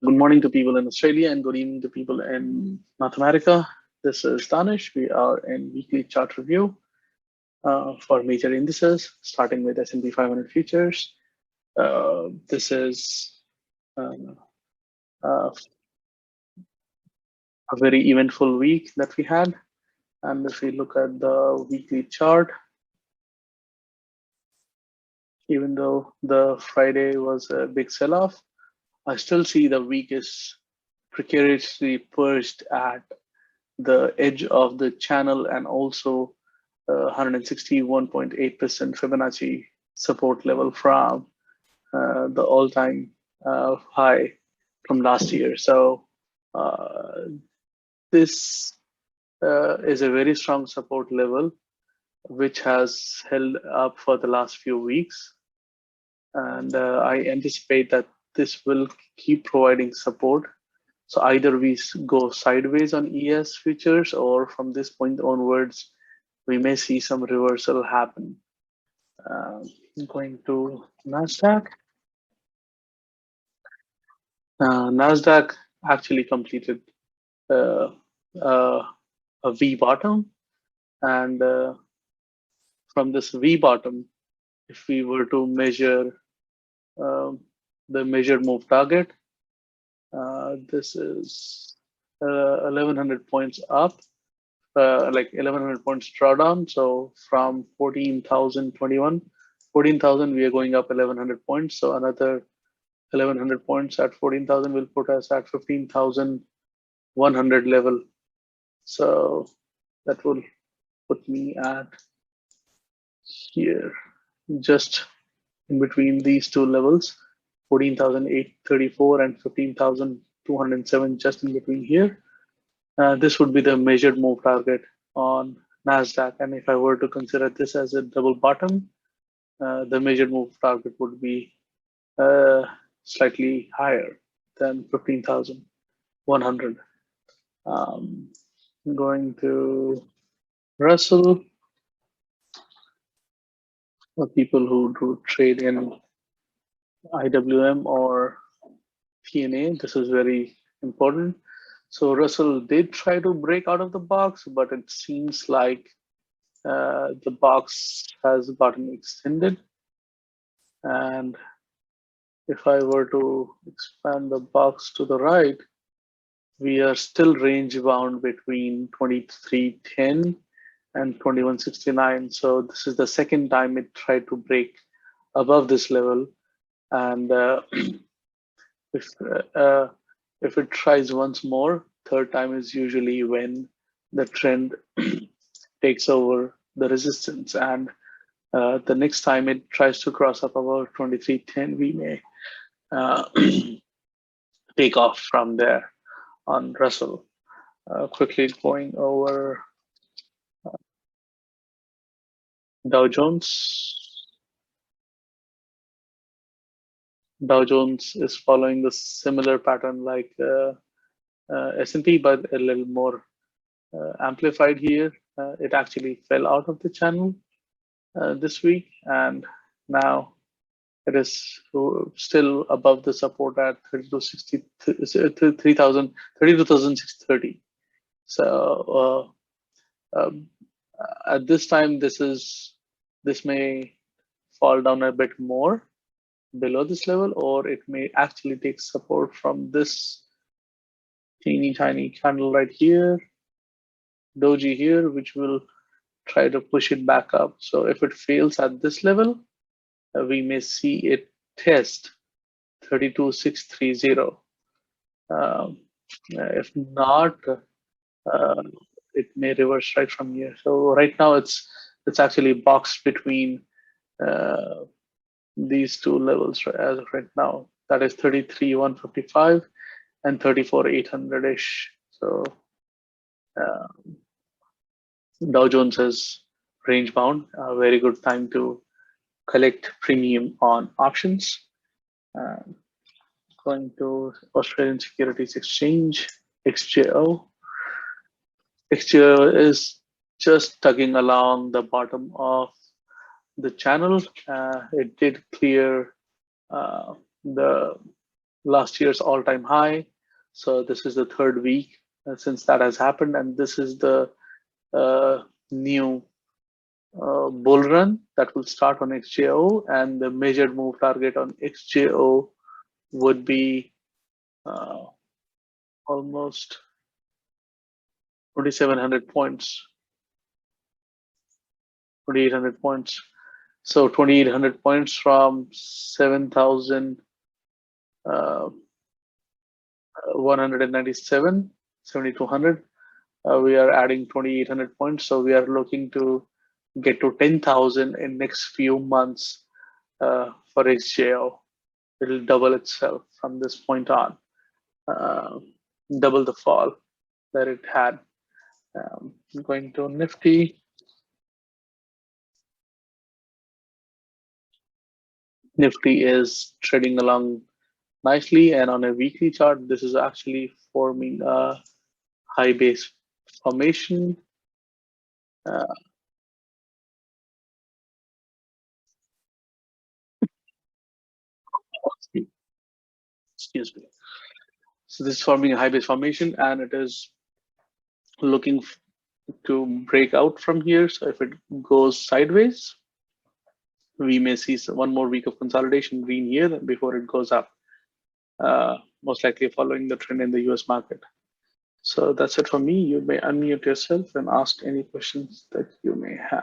Good morning to people in Australia and good evening to people in North America. This is Danish. We are in weekly chart review for major indices, starting with S&P 500 futures. This is uh, uh, a very eventful week that we had. And if we look at the weekly chart, even though the Friday was a big sell-off, I still see the week is precariously perched at the edge of the channel and also 161.8% Fibonacci support level from the all-time high from last year. So this is a very strong support level, which has held up for the last few weeks. And I anticipate that this will keep providing support. So either we go sideways on ES futures, or from this point onwards, we may see some reversal happen. Going to NASDAQ. NASDAQ actually completed uh, uh, a V bottom, and from this V bottom, if we were to measure um, the measured move target, this is 1100 points up, like 1100 points drawdown. So from 14,021, 14,000, we are going up 1100 points. So another 1100 points at 14,000 will put us at 15,100 level. So that will put me at here, just in between these two levels, 14,834 and 15,207, just in between here. This would be the measured move target on NASDAQ. And if I were to consider this as a double bottom, the measured move target would be slightly higher than 15,100. Going to Russell, for people who do trade in IWM or TNA, this is very important. So Russell did try to break out of the box, but it seems like the box has gotten extended. And if I were to expand the box to the right, we are still range bound between 2310 and 2169. So this is the second time it tried to break above this level. And if uh, if it tries once more, third time is usually when the trend takes over the resistance. And the next time it tries to cross up about 2310, we may uh, take off from there on Russell. Quickly going over Dow Jones. Dow Jones is following the similar pattern like S&P, but a little more amplified here. It actually fell out of the channel this week, and now it is still above the support at 32,630. So at this time, this may fall down a bit more below this level, or it may actually take support from this teeny tiny candle right here, doji here, which will try to push it back up. So if it fails at this level, we may see it test 32,630. If not, it may reverse right from here. So right now it's actually boxed between uh, these two levels as of right now. That is 33,155 and 34,800-ish. So Dow Jones is range bound. A very good time to collect premium on options. Going to Australian Securities Exchange, XJO. XJO is just tugging along the bottom of the channel. It did clear the last year's all-time high. So this is the third week since that has happened, and this is the new bull run that will start on XJO, and the measured move target on XJO would be uh, almost 2,700 points, 2,800 points. So 2,800 points from 7,197, 7,200. We are adding 2,800 points. So we are looking to get to 10,000 in next few months for XJO. It'll double itself from this point on, uh, double the fall that it had. Going to Nifty. Nifty is trading along nicely, and on a weekly chart, this is actually forming a high base formation. Uh, excuse me. So this is forming a high base formation, and it is looking to break out from here. So if it goes sideways, we may see one more week of consolidation green here before it goes up, most likely following the trend in the US market. So that's it for me. You may unmute yourself and ask any questions that you may have.